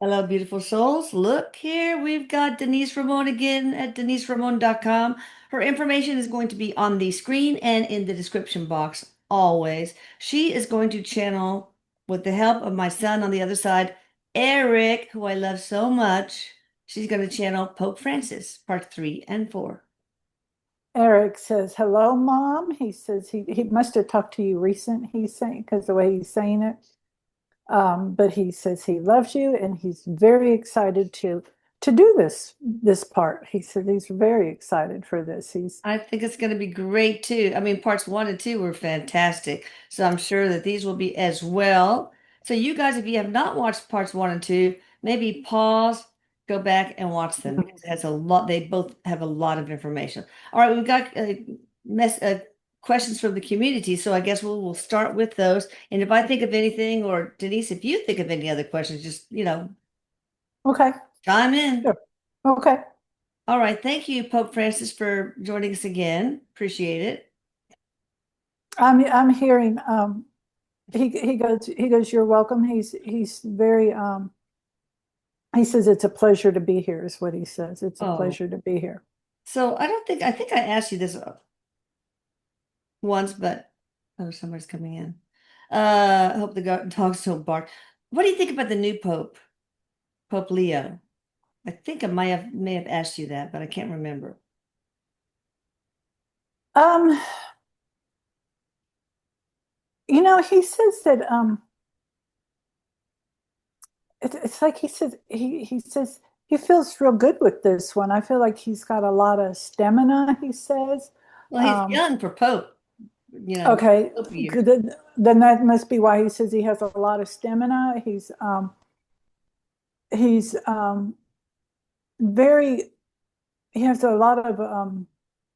Hello, beautiful souls. Look here, we've got Denise Ramon again at deniseramon.com. Her information is going to be on the screen and in the description box always. She is going to channel, with the help of my son on the other side, Erik, who I love so much. She's going to channel Pope Francis, part 3 and 4. Erik says, "Hello, Mom." He says he must have talked to you recent, he's saying, because the way he's saying it. But he says he loves you and he's very excited to do this part. He said he's very excited for this. He's I think it's going to be great too. I mean, parts 1 and 2 were fantastic. So I'm sure that these will be as well. So you guys, if you have not watched parts 1 and 2, maybe pause, go back and watch them because it has a lot, they both have a lot of information. All right, we've got questions from the community. So I guess we'll start with those. And if I think of anything, or Denise, if you think of any other questions, just, okay. chime in. Sure. Okay. All right. Thank you, Pope Francis, for joining us again. Appreciate it. I'm hearing he goes, "You're welcome." He's very he says it's a pleasure to be here, is what he says. It's a Oh, pleasure to be here. so I think I asked you this once, but oh, somebody's coming in. I hope the dogs don't bark. What do you think about the new Pope, Pope Leo? I think I may have asked you that, but I can't remember. Um, he says that it's like he says he feels real good with this one. I feel like he's got a lot of stamina, he says. Well, he's Um, young for Pope, okay, Pope years. good. Then that must be why he says he has a lot of stamina. He's very he has a lot of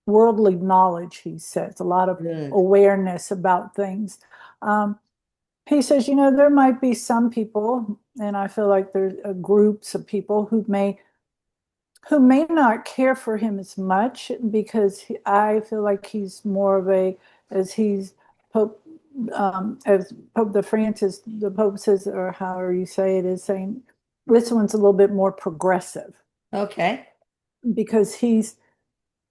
worldly knowledge, he says, a lot of Good. awareness about things. Um, he says, there might be some people, and I feel like there's groups of people who may not care for him as much because I feel like he's more of as he's Pope, as Pope the Pope says, or however you say it, is saying this one's a little bit more progressive Okay. because he's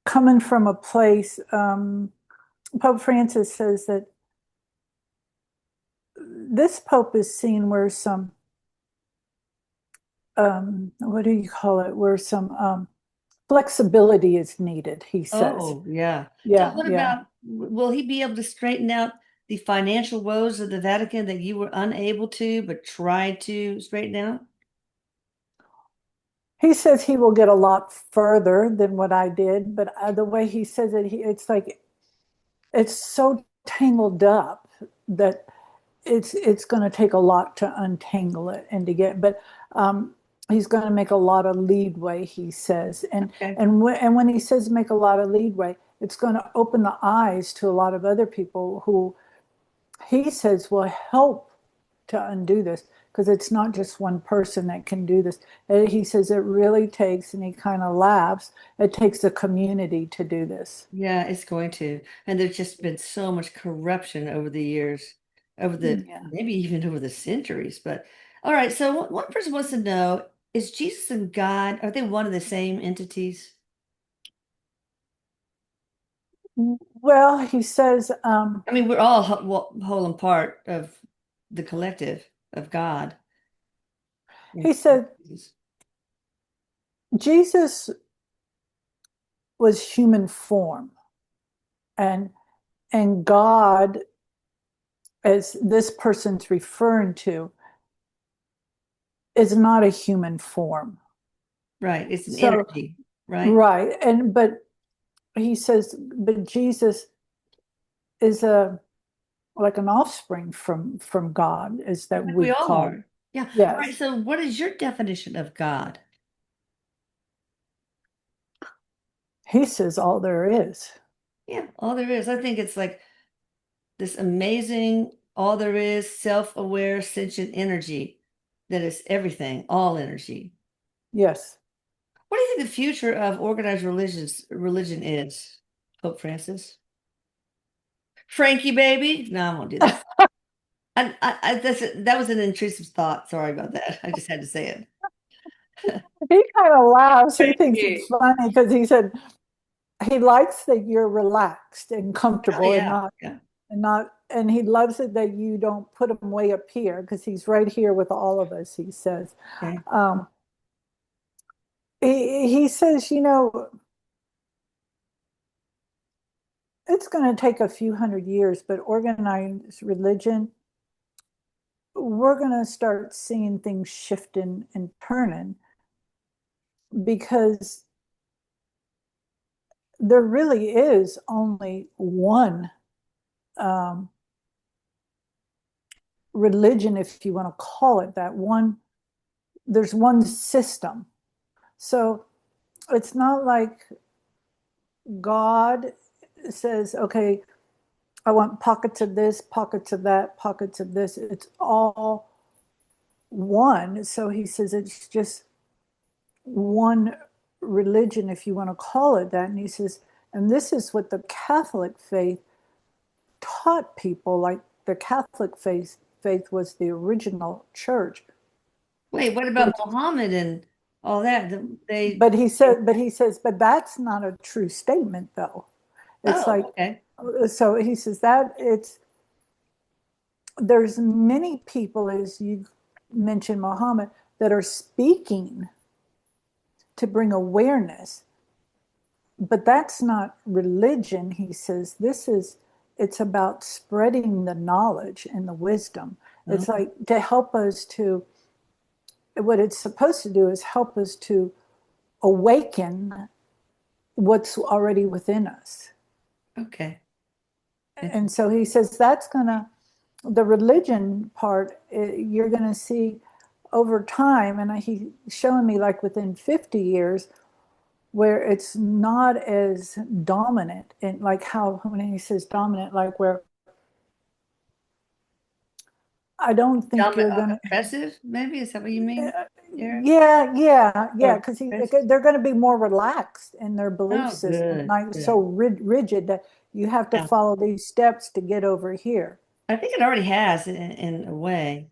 coming from a place. Pope Francis says that this Pope is seen where some, what do you call it, where some flexibility is needed, he says. Oh, yeah. So Yeah, what yeah. about, will he be able to straighten out the financial woes of the Vatican that you were unable to, but tried to straighten out? He says he will get a lot further than what I did, but the way he says it, it's like it's so tangled up that it's going to take a lot to untangle it and to get. But he's going to make a lot of leadway, he says, Okay. and when he says make a lot of leadway, it's going to open the eyes to a lot of other people who he says will help to undo this because it's not just one person that can do this. He says it really takes, and he kind of laughs, it takes a community to do this. Yeah, it's going to. And there's just been so much corruption over the years, Yeah. maybe even over the centuries. But all right, so one person wants to know, is Jesus and God, are they one of the same entities? Well, he says, I mean, we're all whole and part of the collective of God. he said Jesus was human form, and God, as this person's referring to, is not a human form. Right. It's an So energy, right? right, and but he says, but Jesus is a like an offspring from God, is that Like we we'd all call. are. Yeah. All right. Yes, So what is your definition of God? he says all there is. Yeah, all there is. I think it's like this amazing, all there is, self-aware, sentient energy that is everything, all energy. Yes. What do you think the future of organized religion is, Pope Francis? Frankie, baby? No, I won't do that. That was an intrusive thought. Sorry about that. I just had to say it. He kind of laughs. He Thank thinks it's you. funny because he said he likes that you're relaxed and Oh comfortable and yeah, not yeah. and he loves it that you don't put him way up here because he's right here with all of us, he says. Okay. Um, he says, it's going to take a few hundred years, but organized religion, we're going to start seeing things shifting and turning because there really is only one um, religion, if you want to call it that. There's one system. So it's not like God says, okay, I want pockets of this, pockets of that, pockets of this. It's all one. So he says it's just one religion, if you want to call it that. And he says, and this is what the Catholic faith taught people. Like the Catholic faith was the original church. Wait, what about Which, Muhammad and all that? They, but that's not a true statement, though. It's oh, like, okay. so he says that there's many people, as you mentioned, Muhammad, that are speaking to bring awareness, but that's not religion. He says it's about spreading the knowledge and the wisdom. It's Oh, like to help us to, what it's supposed to do is help us to awaken what's already within us. okay. And so he says that's gonna, the religion part, you're gonna see over time, and he's showing me like within 50 years, where it's not as dominant, and like how when he says dominant, like where I don't think you're gonna, Oppressive, maybe? Is that what you mean, Eric? yeah, Or because oppressive? they're going to be more relaxed in their belief Oh, system, good, like so good. rigid that you have to Yeah. follow these steps to get over here. I think it already has in a way.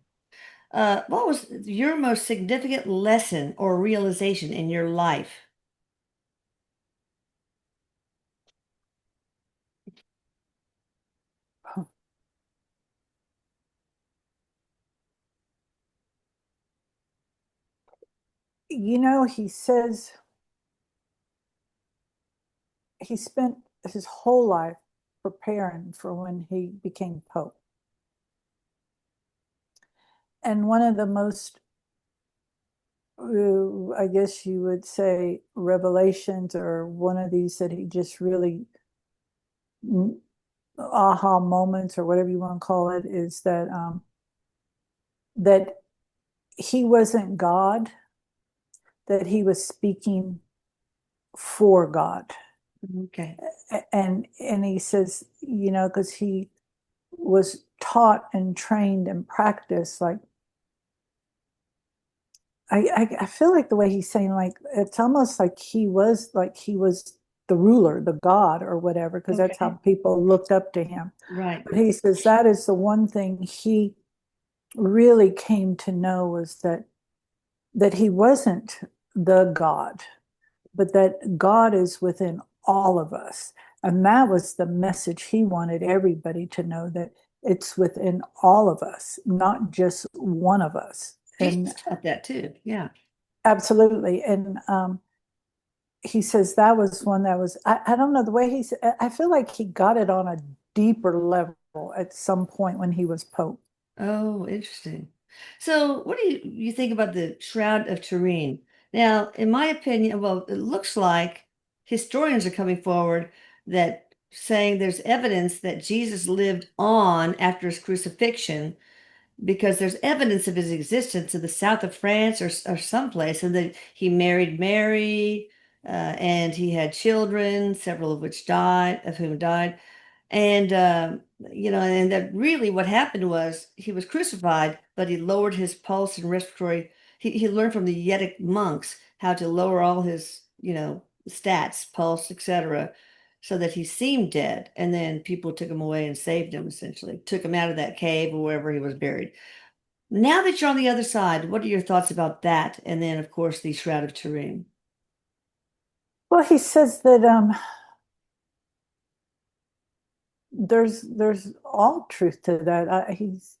What was your most significant lesson or realization in your life? He says he spent his whole life preparing for when he became Pope. And one of the most, I guess you would say, revelations, or one of these that he just really aha moments, or whatever you want to call it, is that he wasn't God, that he was speaking for God. Okay. And he says, because he was taught and trained and practiced, like I feel like the way he's saying, like it's almost like he was the ruler, the God or whatever, because that's how Okay. people looked up to him. Right. But he says that is the one thing he really came to know, was that he wasn't the God, but that God is within all of us. And that was the message he wanted everybody to know, that it's within all of us, not just one of us. And Jesus taught that too. Yeah. absolutely. And he says that was one that was, I don't know the way he said, I feel like he got it on a deeper level at some point when he was Pope. Oh, interesting. So, what do you think about the Shroud of Turin? Now, in my opinion, well, it looks like historians are coming forward that saying there's evidence that Jesus lived on after his crucifixion because there's evidence of his existence in the south of France or someplace, and that he married Mary, and he had children, several of which died, of whom died. And and that really what happened was he was crucified, but he lowered his pulse and respiratory. He learned from the Yetic monks how to lower all his, stats, pulse, etc., so that he seemed dead. And then people took him away and saved him, essentially, took him out of that cave or wherever he was buried. Now that you're on the other side, what are your thoughts about that? And then, of course, the Shroud of Turin. Well, he says that there's all truth to that. He's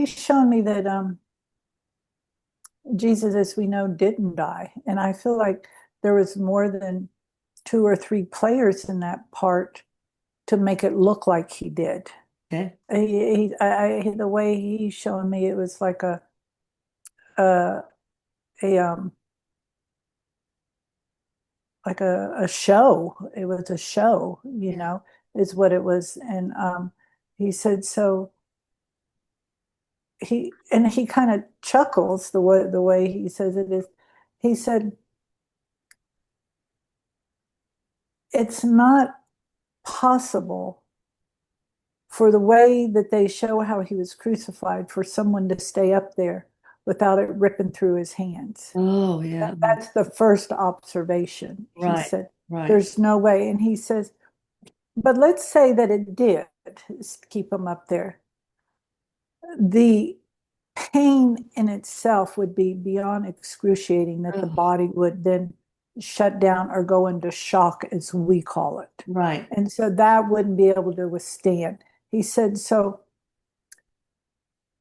shown me that Jesus, as we know, didn't die, and I feel like there was more than two or three players in that part to make it look like he did. Okay. The way he's showing me, it was like a a like a show. It was a show, Yeah. is what it was. And he said, so he kind of chuckles the way he says it is. He said, it's not possible for the way that they show how he was crucified for someone to stay up there without it ripping through his hands. Oh, yeah. That's the first observation. He Right. said, Right. there's no way. And he says, but let's say that it did keep him up there. The pain in itself would be beyond excruciating, that the Oh, body would then shut down or go into shock, as we call it. right. And so that wouldn't be able to withstand. He said, so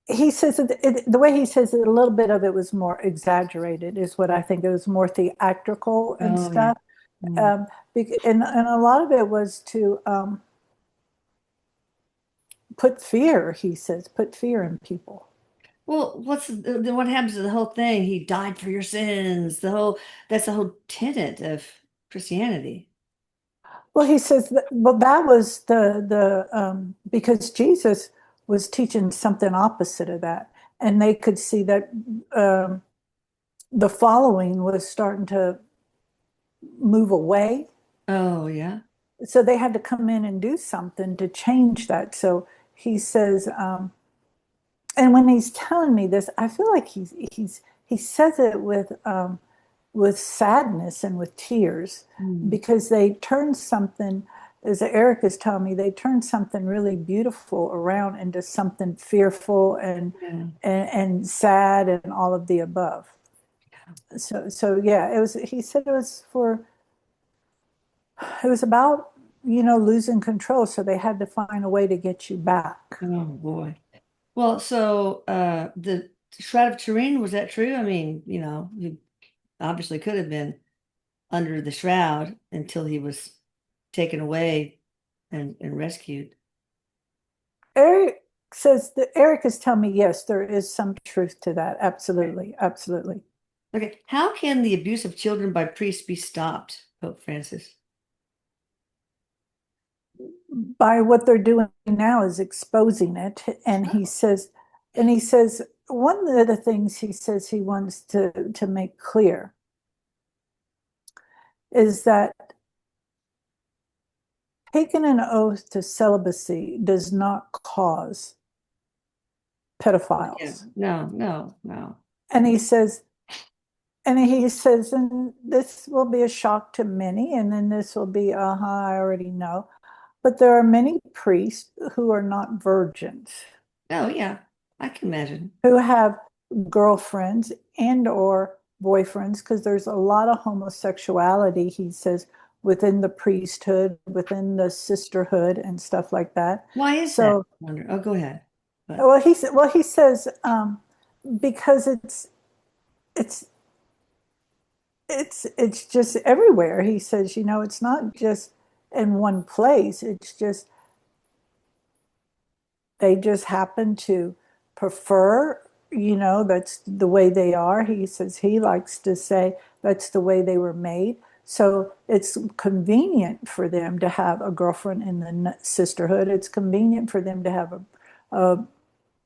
he says the way he says it, a little bit of it was more exaggerated, is what I think. It was more theatrical and Oh, yeah. stuff. Mm. Um, and a lot of it was to put fear, he says, put fear in people. Well, what happens to the whole thing? He died for your sins. That's the whole tenet of Christianity. Well, he says well, that was the because Jesus was teaching something opposite of that, and they could see that um, the following was starting to move away. Oh, yeah. So they had to come in and do something to change that. So he says, and when he's telling me this, I feel like he says it with sadness and with tears, Mm. because they turned something, as Erik is telling me, they turned something really beautiful around into something fearful Yeah. and sad and all of the above. So yeah, it was. He said it was about losing control, so they had to find a way to get you back. Oh, boy. Well, so the Shroud of Turin, was that true? I mean, he obviously could have been under the shroud until he was taken away and rescued. Erik says that Erik is telling me, yes, there is some truth to that. Absolutely, absolutely. Okay, how can the abuse of children by priests be stopped, Pope Francis? By what they're doing now is exposing it. And he says one of the things he says he wants to make clear is that taking an oath to celibacy does not cause Yeah, pedophiles. no, no, no. And he says, and this will be a shock to many, and then this will be, I already know. But there are many priests who are not virgins, Oh, yeah, I can imagine. who have girlfriends and or boyfriends, because there's a lot of homosexuality, he says, within the priesthood, within the sisterhood and stuff like that. Why is that? So, I wonder. Oh, go ahead. But well, he says because it's it's just everywhere. He says, it's not just in one place. It's just they just happen to prefer, that's the way they are. He says he likes to say that's the way they were made. So it's convenient for them to have a girlfriend in the sisterhood. It's convenient for them to have a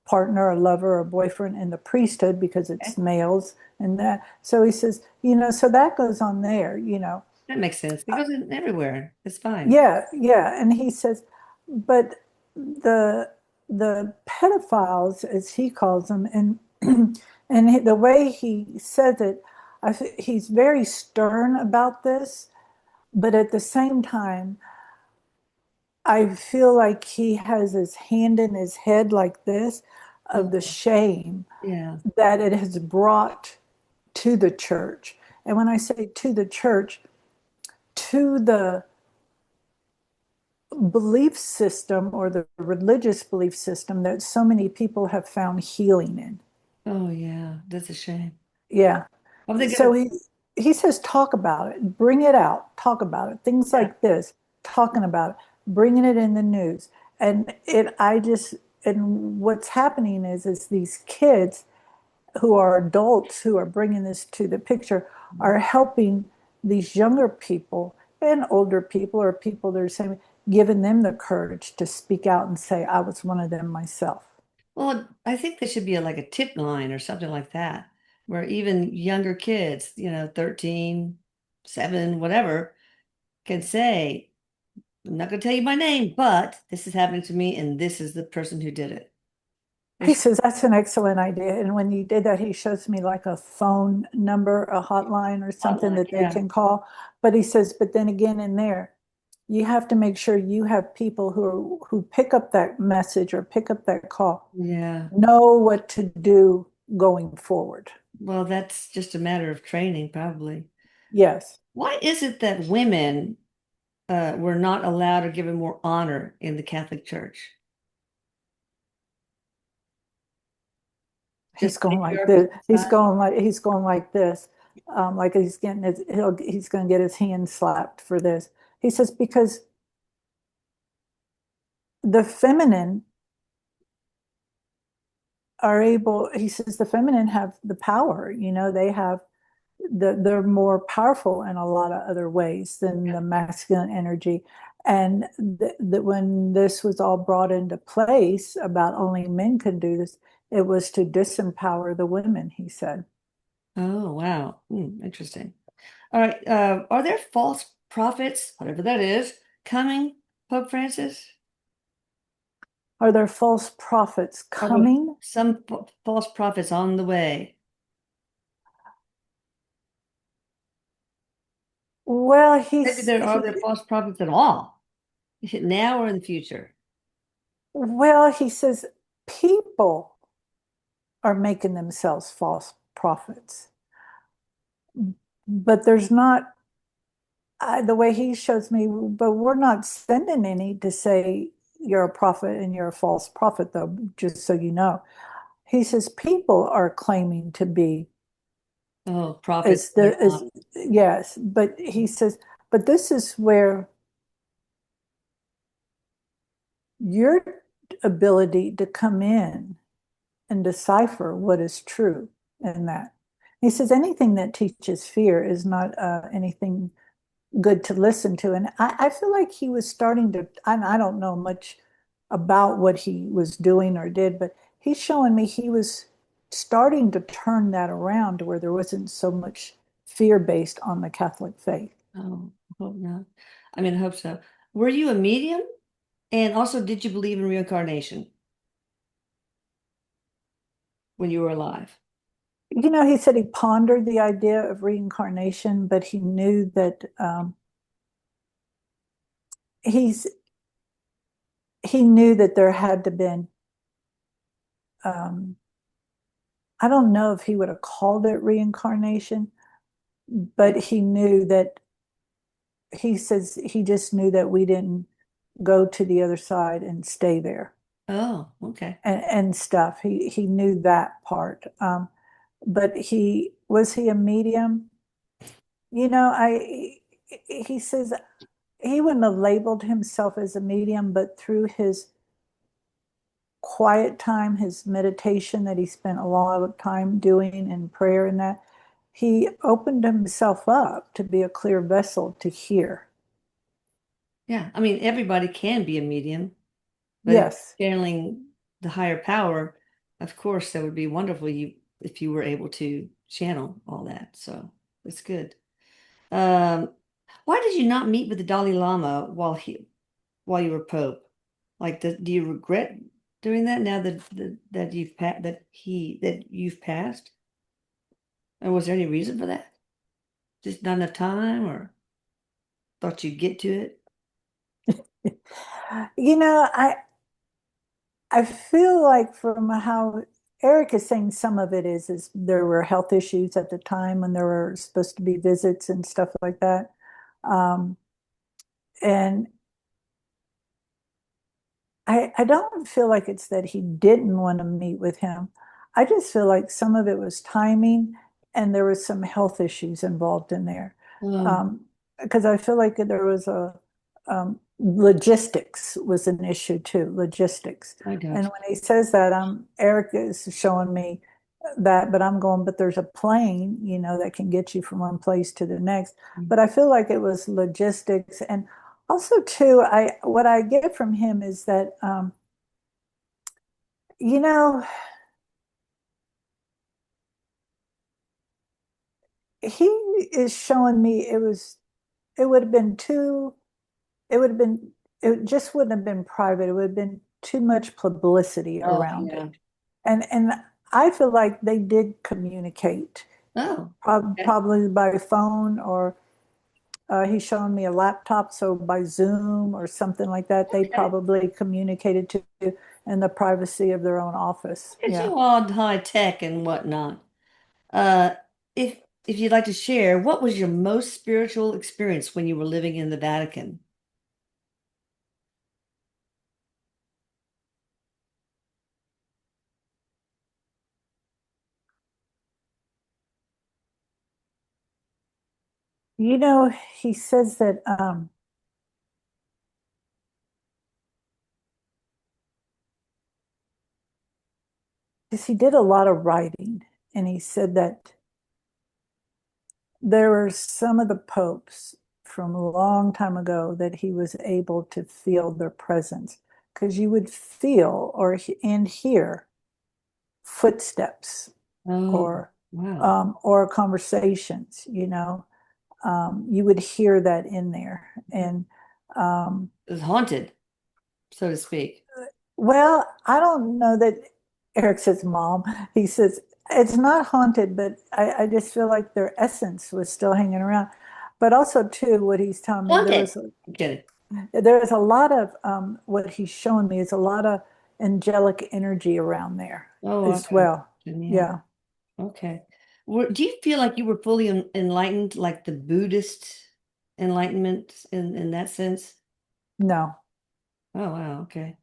partner, a lover, a boyfriend in the priesthood, because it's okay, males and that. So he says, so that goes on there. that makes sense. It goes in everywhere. It's fine. Yeah, yeah. And he says, but the the pedophiles, as he calls them, and the way he says it, he's very stern about this, but at the same time, I feel like he has his hand in his head like this. of the Oh, shame yeah. that it has brought to the church. And when I say to the church, to the belief system or the religious belief system that so many people have found healing in. Oh, yeah. That's a shame. Yeah. Are they So gonna? he says, talk about it, bring it out, talk about it. Things Yeah. like this, talking about it, bringing it in the news. And and what's happening is these kids who are adults who are bringing this to the picture are helping these younger people and older people or people that are saying, giving them the courage to speak out and say, I was one of them myself. Well, I think there should be like a tip line or something like that, where even younger kids, 13, 7, whatever, can say, I'm not going to tell you my name, but this is happening to me, and this is the person who did it. He There's, says that's an excellent idea. And when he did that, he shows me like a phone number, a hotline or something hotline, that they yeah, can call. But he says, but then again, in there, you have to make sure you have people who pick up that message or pick up that call, yeah. know what to do going forward. Well, that's just a matter of training, probably. Yes. Why is it that women were not allowed or given more honor in the Catholic Church? He's Just going like patriarchy this. society? He's going like this. Like he's going to get his hand slapped for this. He says because the feminine are able, he says the feminine have the power, they have they're more powerful in a lot of other ways than the masculine energy. And that when this was all brought into place about only men can do this, it was to disempower the women, he said. Oh, wow. Interesting. All right. Are there false prophets, whatever that is, coming, Pope Francis? Are there false prophets Are there coming? some false prophets on the way? Well, Maybe there are there false prophets at all, now or in the future? he says people are making themselves false prophets, but there's not the way he shows me, but we're not sending any to say you're a prophet and you're a false prophet, though, just so you know. He says people are claiming to be Oh, prophets, as they're the as not. yes, but he says, but this is where your ability to come in and decipher what is true in that. He says anything that teaches fear is not anything good to listen to. And I feel like he was starting to, I don't know much about what he was doing or did, but he's showing me he was starting to turn that around to where there wasn't so much fear based on the Catholic faith. Oh, I hope not. I mean, I hope so. Were you a medium? And also, did you believe in reincarnation when you were alive? He said he pondered the idea of reincarnation, but he knew that he's he knew that there had to been um, I don't know if he would have called it reincarnation, but he knew that he says he just knew that we didn't go to the other side and stay there Oh, okay. and stuff. He knew that part. But he a medium? I he says he wouldn't have labeled himself as a medium, but through his quiet time, his meditation that he spent a lot of time doing in prayer and that, he opened himself up to be a clear vessel to hear. Yeah. I mean, everybody can be a medium, but if Yes. you're channeling the higher power, of course, that would be wonderful if you were able to channel all that. So it's good. Um, why did you not meet with the Dalai Lama while you were Pope? Like, do you regret doing that now that you've passed? And was there any reason for that? Just not enough time, or thought you'd get to it? You know, I I feel like from how Erik is saying, some of it is there were health issues at the time when there were supposed to be visits and stuff like that. Um, and I don't feel like it's that he didn't want to meet with him. I just feel like some of it was timing and there was some health issues involved in there. Oh, Um, because I feel like there was a logistics was an issue too, logistics. I got And you. when he says that, Erik is showing me that, but I'm going, but there's a plane, that can get you from one place to the next. But I feel like it was logistics. And also too, I what I get from him is that you know, he is showing me it would have been too it would have been it just wouldn't have been private. It would have been too much publicity Oh, around yeah. it. And I feel like they did communicate, Oh, okay. probably by phone or he's showing me a laptop, so by Zoom or something like that, they Okay. probably communicated to in the privacy of their own office. It's Yeah. you all high tech and whatnot. Uh, if you'd like to share, what was your most spiritual experience when you were living in the Vatican? He says that because he did a lot of writing, and he said that there were some of the popes from a long time ago that he was able to feel their presence because you would feel and hear footsteps Oh, wow. or conversations. You would hear that in there, and um, It was haunted, so to speak. well, I don't know that Erik says mom. He says it's not haunted, but I just feel like their essence was still hanging around. But also too, what he's telling me, Haunted. I'm kidding. there is a lot of what he's showing me is a lot of angelic energy around there Oh, as okay. well. Yeah. Yeah. Okay. Do you feel like you were fully enlightened, like the Buddhist enlightenment in that sense? No. Oh, wow. Okay.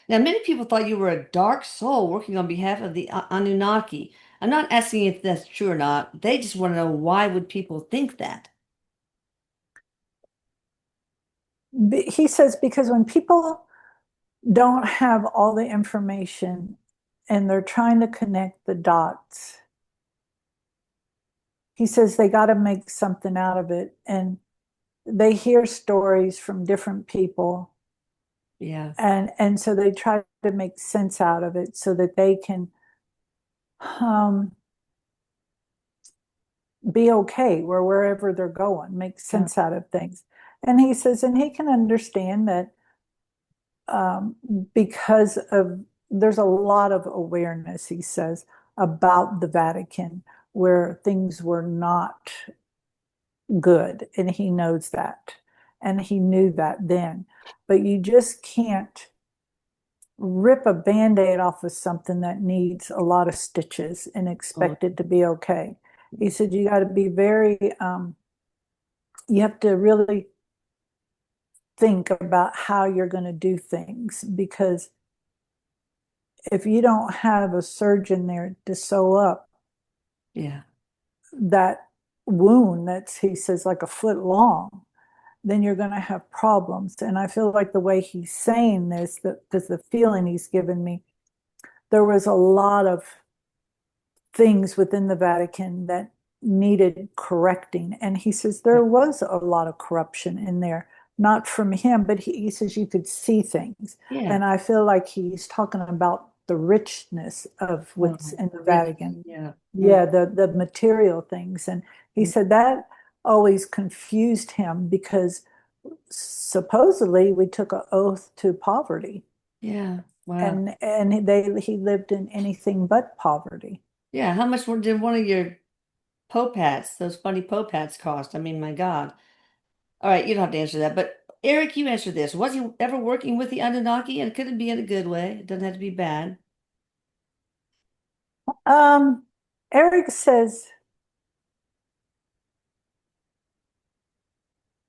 Now, many people thought you were a dark soul working on behalf of the Anunnaki. I'm not asking if that's true or not. They just want to know why would people think that? He says because when people don't have all the information and they're trying to connect the dots, he says they got to make something out of it. And they hear stories from different people. Yeah. And so they try to make sense out of it so that they can um, be okay wherever they're going, make Yeah. sense out of things. And he says, and he can understand that um, because of there's a lot of awareness, he says, about the Vatican where things were not good. And he knows that. And he knew that then. But you just can't rip a band-aid off of something that needs a lot of stitches and Oh, expect it to be okay. He said you got to be very you have to really think about how you're going to do things because if you don't have a surgeon there to sew up yeah. that wound that's he says like a foot long, then you're going to have problems. And I feel like the way he's saying this, because the feeling he's given me, there was a lot of things within the Vatican that needed correcting. And he says Yeah. there was a lot of corruption in there, not from him, but he says you could see things. Yeah. And I feel like he's talking about the richness of what's in the Rich. Vatican. Yeah. Mm, Yeah, the material things. And he mm. said that always confused him because supposedly we took an oath to poverty Yeah. Wow. and he lived in anything but poverty. Yeah. How much did one of your Pope hats, those funny Pope hats cost? I mean, my God. All right, you don't have to answer that, but Eric, you answer this. Was he ever working with the Anunnaki? And it couldn't be in a good way. It doesn't have to be bad. Um, Eric says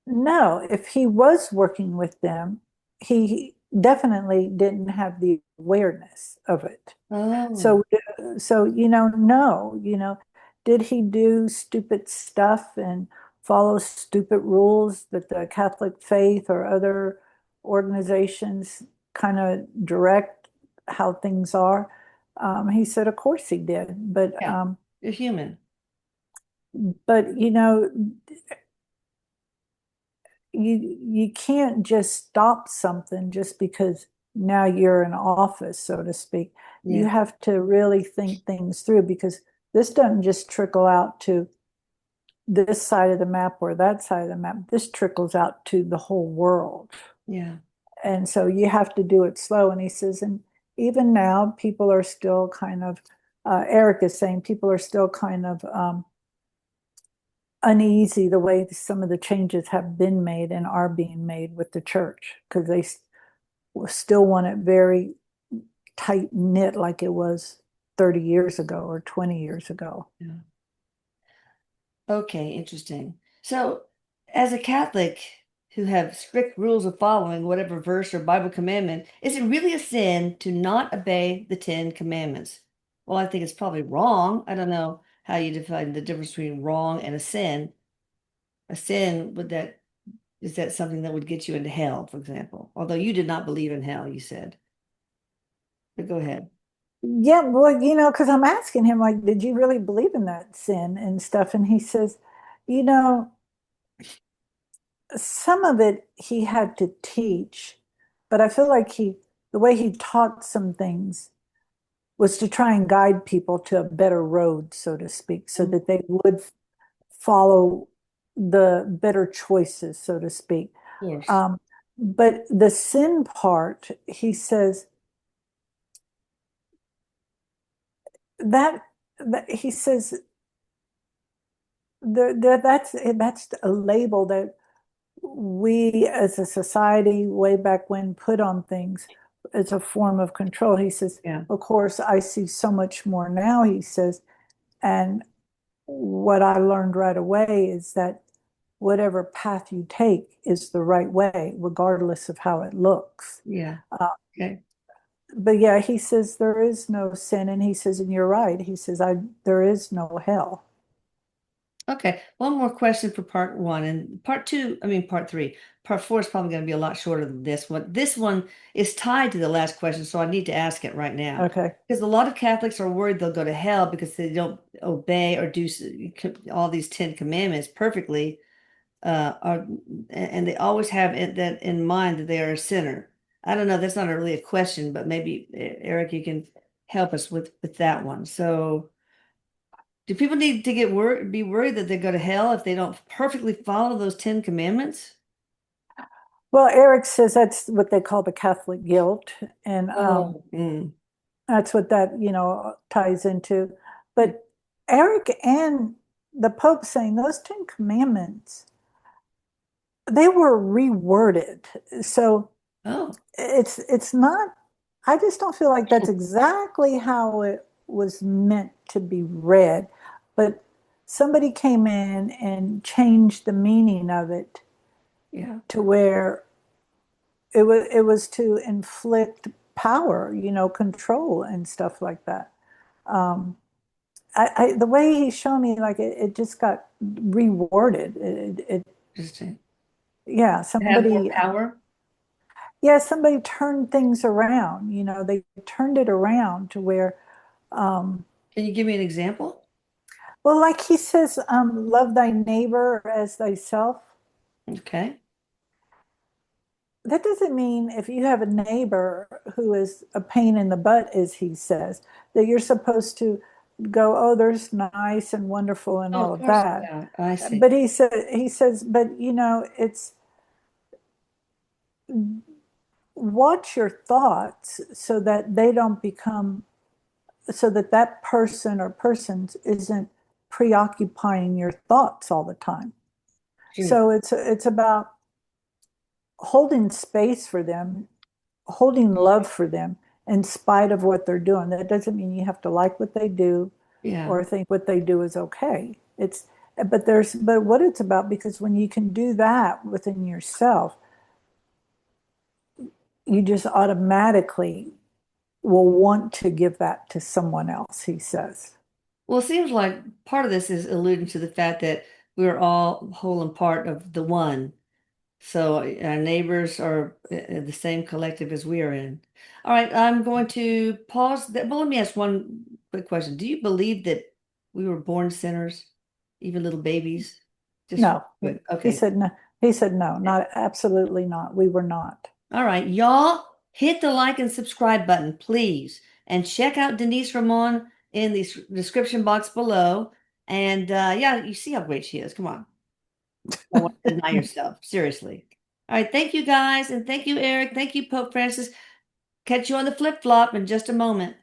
no, if he was working with them, he definitely didn't have the awareness of it. Oh, So, so, no, did he do stupid stuff and follow stupid rules that the Catholic faith or other organizations kind of direct how things are? He said, of course he did, yeah. You're human. but you can't just stop something just because now you're in office, so to speak. You Yeah. have to really think things through because this doesn't just trickle out to this side of the map or that side of the map. This trickles out to the whole world. Yeah. And so you have to do it slow. And he says, and even now, people are still kind of, Erik is saying, people are still kind of uneasy the way some of the changes have been made and are being made with the church because they still want it very tight knit like it was 30 years ago or 20 years ago. Yeah. Okay, interesting. So, as a Catholic who have strict rules of following whatever verse or Bible commandment, is it really a sin to not obey the Ten Commandments? Well, I think it's probably wrong. I don't know how you define the difference between wrong and a sin. A sin, would that is that something that would get you into hell, for example? Although you did not believe in hell, you said. But go ahead. Yeah, well, because I'm asking him, like, did you really believe in that sin and stuff? And he says, you know, some of it he had to teach, but I feel like the way he taught some things was to try and guide people to a better road, so to speak, so Mm, that they would follow the better choices, so to speak. of course. Um, but the sin part, he says that, that he says that's a label that we as a society way back when put on things as a form of control. He says, Yeah. of course, I see so much more now, he says, and what I learned right away is that whatever path you take is the right way, regardless of how it looks. Yeah. Uh, Okay. but yeah, he says there is no sin, and he says, and you're right. He says, there is no hell. Okay, one more question for part one and part two, I mean part three. Part four is probably going to be a lot shorter than this one. This one is tied to the last question, so I need to ask it right now. Okay. Because a lot of Catholics are worried they'll go to hell because they don't obey or do all these Ten Commandments perfectly, and they always have that in mind that they are a sinner. I don't know, that's not really a question, but maybe Eric, you can help us with that one. So. Do people need to be worried that they go to hell if they don't perfectly follow those Ten Commandments? Well, Erik says that's what they call the Catholic guilt, and Oh, that's what that ties into. But Erik and the Pope saying those Ten Commandments, they were reworded, so oh, it's not. I just don't feel like that's exactly how it was meant to be read, but somebody came in and changed the meaning of it yeah, to where it was to inflict power, control and stuff like that. Um, the way he's shown me, like it just got reworded. interesting. Yeah, Have more somebody, power. yeah, somebody turned things around. They turned it around to where, um, Can you give me an example? well, like he says, love thy neighbor as thyself. Okay. That doesn't mean if you have a neighbor who is a pain in the butt, as he says, that you're supposed to go, oh, there's nice and wonderful and Oh, all of of course that. not. I see. But he says, but it's watch your thoughts so that they don't become, so that that person or persons isn't preoccupying your thoughts all the time. True. So it's about holding space for them, holding love for them in spite of what they're doing. That doesn't mean you have to like what they do Yeah. or think what they do is okay. But what it's about, because when you can do that within yourself, you just automatically will want to give that to someone else, he says. Well, it seems like part of this is alluding to the fact that we're all whole and part of the one. So our neighbors are the same collective as we are in. All right, I'm going to pause there. But let me ask one quick question. Do you believe that we were born sinners, even little babies? Just No, quick. he Okay. said no. He said no, not absolutely not. We were not. All right, y'all, hit the like and subscribe button, please. And check out Denise Ramon in the description box below. And yeah, you see how great she is. Come on. Don't want to deny yourself. Seriously. All right, thank you guys. And thank you, Erik. Thank you, Pope Francis. Catch you on the flip flop in just a moment.